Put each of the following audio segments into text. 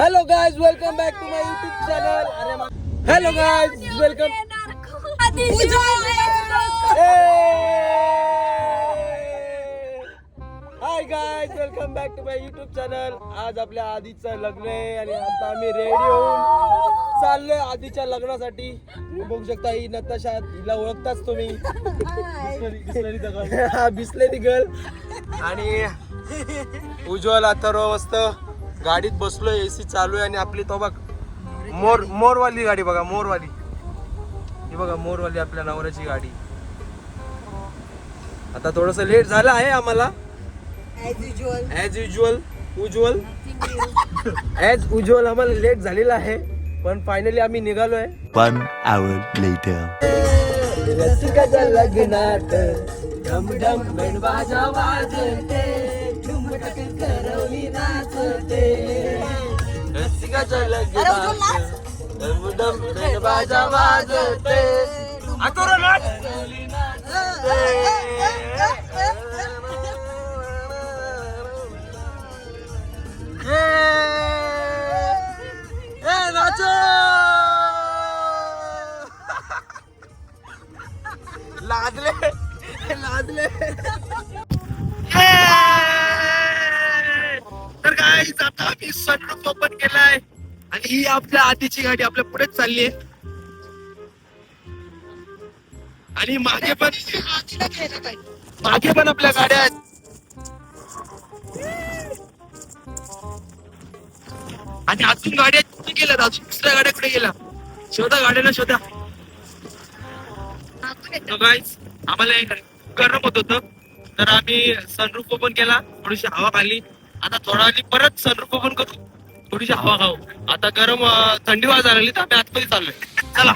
Hello guys, welcome back to my YouTube channel. Hello guys, welcome. Hi guys, welcome back to my YouTube channel. आज आपल्या आधीचं लग्न आहे आणि आता आम्ही रेडी होऊन चाललोय आधीच्या लग्नासाठी. बघू शकता ही नताशा, हिला ओळखताच तुम्ही, बिस्लेरी गर्ल. आणि उज्ज्वल अथर्व मस्त गाडीत बसलोय, एसी चालू आहे आणि आपली तो बघ मोरवाली गाडी बघा, मोरवाली ही बघा, मोरवाली आपल्या नवऱ्याची गाडी. आता थोडस लेट झालं आहे आम्हाला ऍज युजल आम्हाला लेट झालेला आहे, पण फायनली आम्ही निघालोय. 1 hour later. रसिकाच्या लग्नात ढम ढम बेंडबाजा वाजते, ठुमठक करवली नाचते. रसिकाच्या लग्नात ढम ढम बेंडबाजा वाजते, आतोरा नाच. लादले तर काय, आता आम्ही सनरूफ ओपन केलाय आणि ही आपल्या आधीची गाडी आपल्या पुढेच चालली आहे. आणि मागे पण आपल्या गाड्या आहेत. आणि अजून गाड्या कुठे गेल्यात, अजून दुसऱ्या गाड्या कुठे गेल्या, शोधा गाड्यांना शोधा. आम्हाला गरम होत होतं तर आम्ही सनरूफ ओपन केला, थोडीशी हवा खाली. आता थोडा वेळाने परत सनरूफ ओपन करू, थोडीशी हवा खाऊ. आता गरम थंडी वाज झाली तर आम्ही आतमध्ये चाललोय. चला.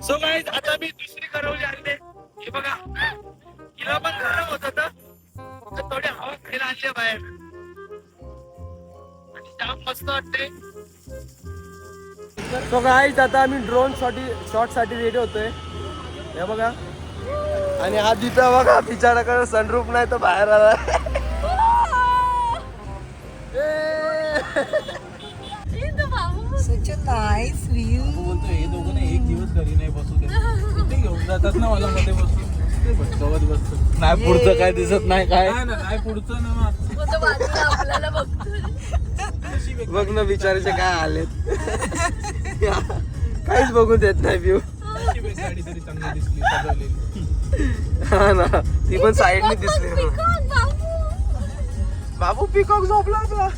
सो गाईज, आता मी दुसरी करवली आणले. हे बघा, हिला पण गरम होत होतं तर थोडी हवा खायला आणली बाहेर आणि जाम मस्त वाटते. सो गाईज, आता आम्ही ड्रोन शॉट साठी रेडी होतोय. हे बघा, आणि हा दीपा बघा, बिचाराकडे सनरूफ नाही तर बाहेर आला. Such a nice view. बोलतो हे दोघं ना एक दिवस घरी नाही बसू दे, ते घेऊन जातात ना मला मध्ये बसून गवत बसतो. नाही पुढचं काय दिसत नाही काय. नाही पुढचं ना बघ ना बिचाराचे काय आलेत. काहीच बघून देत नाही व्ह्यू. गाडी तरी चांगली दिसली सजवलेली. हा ना, ती पण साईडने दिसली. बाबू पिकॉक झोपला आपला.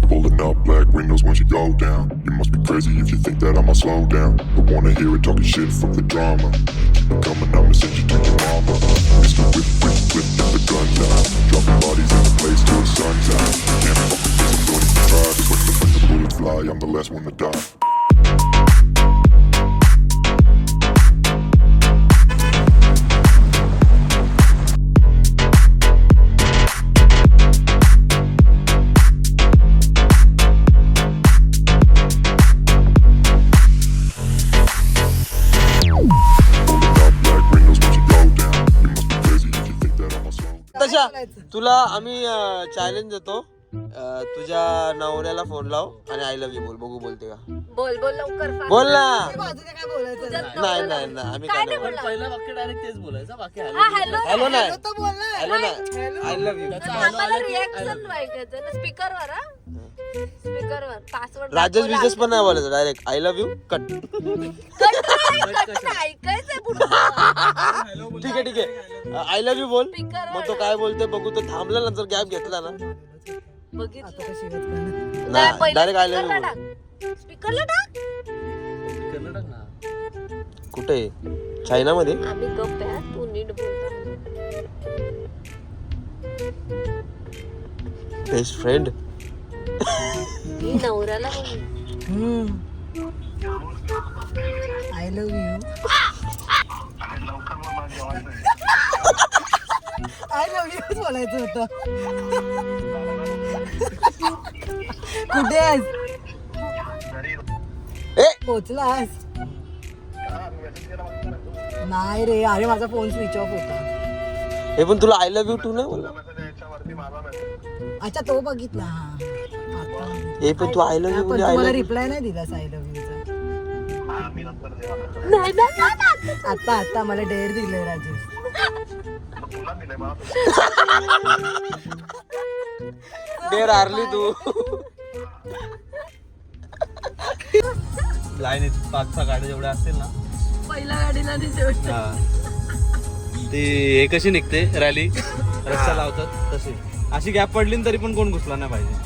Pulling up black windows once you go down. You must be crazy if you think that I'ma slow down. Don't wanna hear it talking shit from the drama. Keep it coming, I'ma send you to your mama. Mr. Whip, get the guns out. Dropping bodies in the place till the sun's out. Can't fuck with this, I'm going to try. Just when the bullets fly, I'm the last one to die. तुला आम्ही challenge देतो, तुझ्या नवऱ्याला phone लाव आणि I love you बोल. बघू बोलते का. बोल लवकर. बोल ना. काय बोलायचं नाही आम्ही काय नाही. पहिलं वाक्य डायरेक्ट तेच बोलायचं, बाकी हॅलो नाही, हॅलो नाही, आय लव्ह यू. स्पीकरवर पासवर्ड राजेश विजेश पण नाही बोलायचं, direct I love you cut. ठीक आहे आय लव्ह यू बोल. मग तो काय बोलते बघू. तो थांबला नंतर गॅप घेतला ना, डायरेक्ट आय लव्ह यू बोल. स्पीकरला टाक. कुठे, चायना मध्ये. आम्ही गप्प आहे, तू नीट बोल. Best friend. मी नवऱ्याला बोल. I love you. I love you बोलायचं होतं. कुठे आहेस? पोचलास? नाही रे, अरे माझा फोन स्विच ऑफ होता. हे पण तुला आय लव्ह यू टू नाही बोलला. अच्छा तो बघितला हा आता बघितला. हे पण तू आय लव्ह यू पण बोलली तू आय मला लव्ह रिप्लाय नाही दिलास आय लव्ह यूचा नाही नाही. आता आता मला डेअर दिलंय राजेश डेर हारली तू. लाईन 5-6 गाड्या जेवढ्या असतील ना पहिल्या गाडीला आणि शेवटच्या. हा. ती हे कशी निघते रॅली रस्ता लावतात तशी अशी गॅप पडली ना तरी पण कोण घुसला नाही पाहिजे.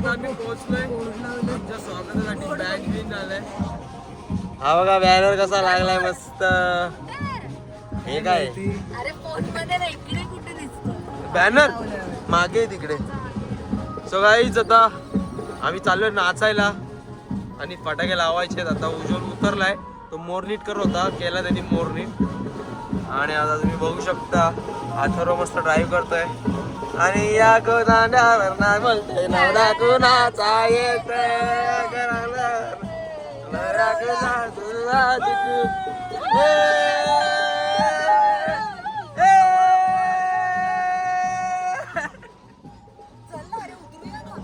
आम्ही पोहोचलोय आमच्या स्वागतासाठी बॅग घेऊन आलाय. हा बघा बॅनर कसा लागलाय मस्त. हे काय अरे फोन मध्ये नाही, इकडे कुठे दिसतो. बॅनर मागे आहे तिकडे. सो गाईज आता आम्ही चाललोय नाचायला आणि फटाके लावायचे. आता उज्ज्वल उतरलाय, तो मोर नीट करत होता, केला त्यांनी मोर नीट. आणि आता तुम्ही बघू शकता अथर्व मस्त ड्राईव्ह करतोय आणि या गोदांड्यावर नाही बोलतोय नवरा कुणाचा येतोय घराला. नवरा कुणाचा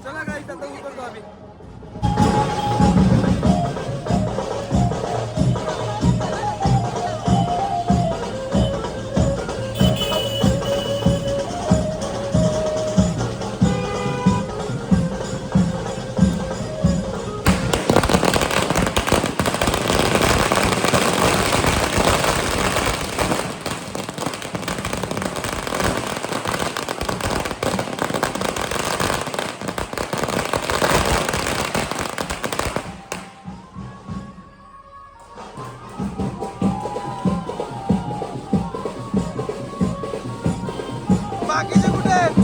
चला गाईज आता उतरतो आम्ही. बाकीचे कुठे आहेत?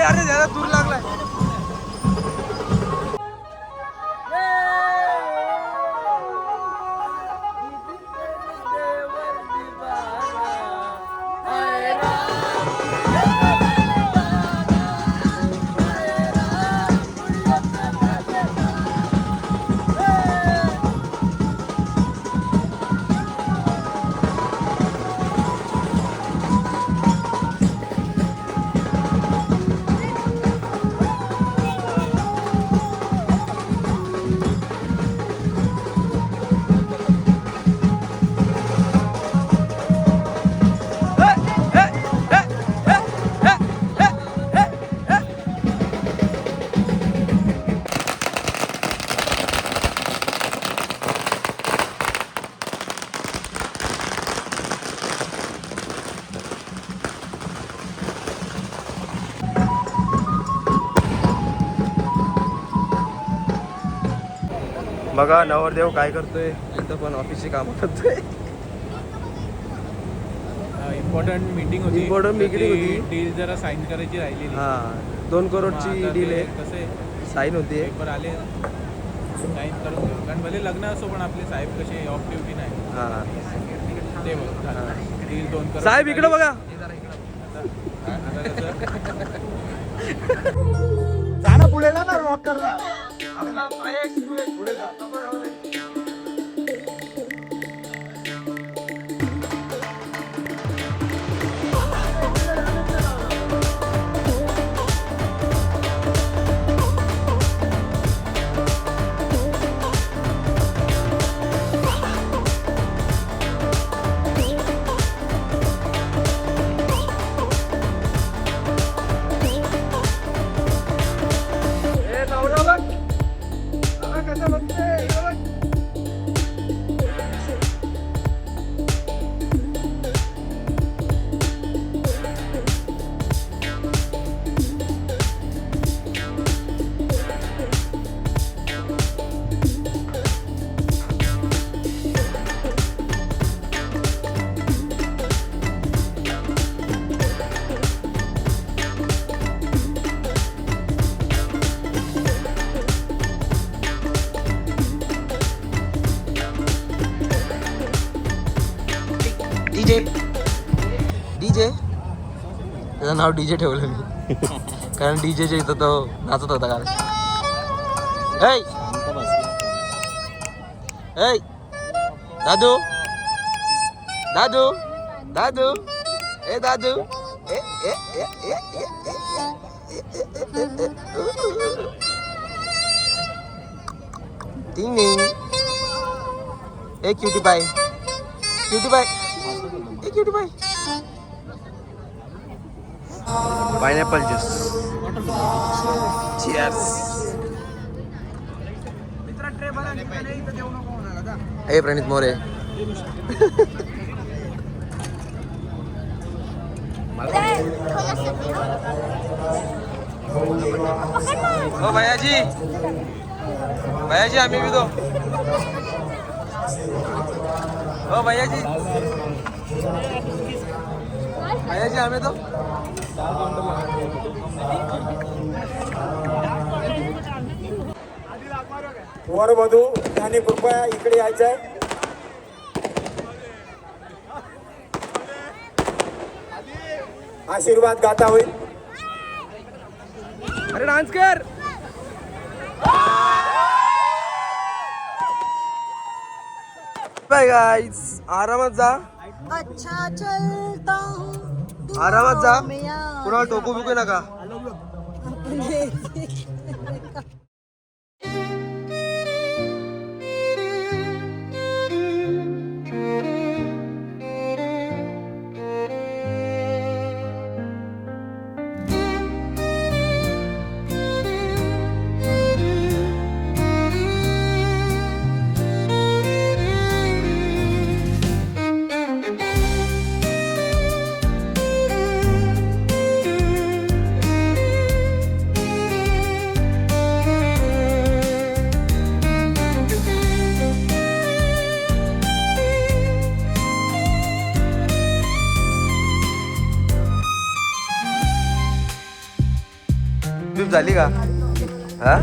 अरे जरा दूर लागलाय. बघा नवरदेव काय करतोय, इथं पण ऑफिसची कामं करतोय. इम्पॉर्टंट मीटिंग होती. Important meeting होती. डील जरा साईन करायची राहिलेली. हा 2 करोडची डील आहे, कसे साईन होती. पेपर आले साईन करून घेऊ. कारण भले लग्न असो पण आपले साहेब कसे ऑफ ड्युटी नाही हा ते बघ डील 2 करोड. साहेब इकडे बघा. आता कसं जाणं पुढे ना रॉक करला. कसं बघते डीजे डीजे त्याचं नाव डीजे ठेवलं मी कारण डीजेच्या इथं तो नाचत होता काल. ऐ ऐ दादू दादू दादू ए दादू ए ए ए ए ए टिंग टिंग ए क्यूटी बाय ए क्यूटी बाय. Pineapple juice. ए प्रणित मोरे ओ भैयाजी भैयाजी आम्ही भी दो. ओ भैयाजी भैयाजी आम्ही दो. वर वधू त्याने कृपया इकडे यायचंय. आशीर्वाद गाता होईल. अरे डान्स कर. बाय गाईज आरामात जा अच्छा चलता हूँ. आरामात जा में या. कुणाला टोकू बिकू नका. झाली का हा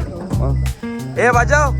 ए वाजाव